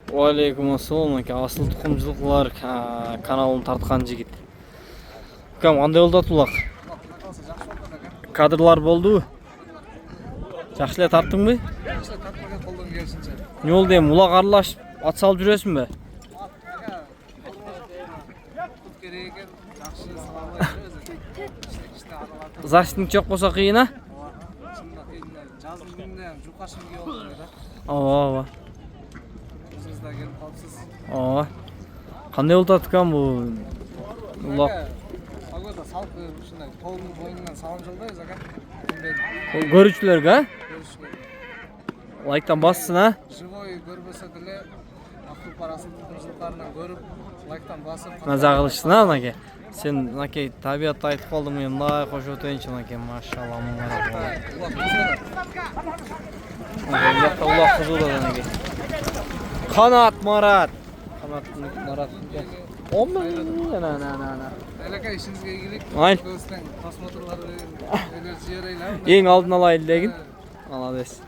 Алейкум ассалам, асыл тұқымшылықлар каналын тартқан жігіт. Кам, андай болды атулақ? Кадрлар болды? Жақшылай тарттың бі? Жақшылай тартпаған қолдан келсінші. Не олды ем, ұлақ аралашып, ат салып жүресің бі? Заштың жоқ болса қиын, а? Жаздың күнінде жұқашым кей олды да. Ава. Өзіңізді келіп қалыпсыз. Ава. Қандай олды атқан бұл? Ұлақ. Погода салқы, шындай, қолының бойынан салым жолдайыз, аға. Көрушілерге, а? Лайктан бассын, а? Живой көрбөсі ділі, ақылпар асыл тұқымшылықтарынан көріп, лайктан басып. Назағылышсың, а, наке? Сен, наке, табиатты айтып қалдың, мен мынай қош өтейінші, наке, машалла, мұңғара болады. Ұлақ қызуда да, наке. Қанат Марат. Қанат Марат. Әліка ішіңізге келік, көстен просмотрлары жиырайлар. Ең алдын алайын дегін. Аладес.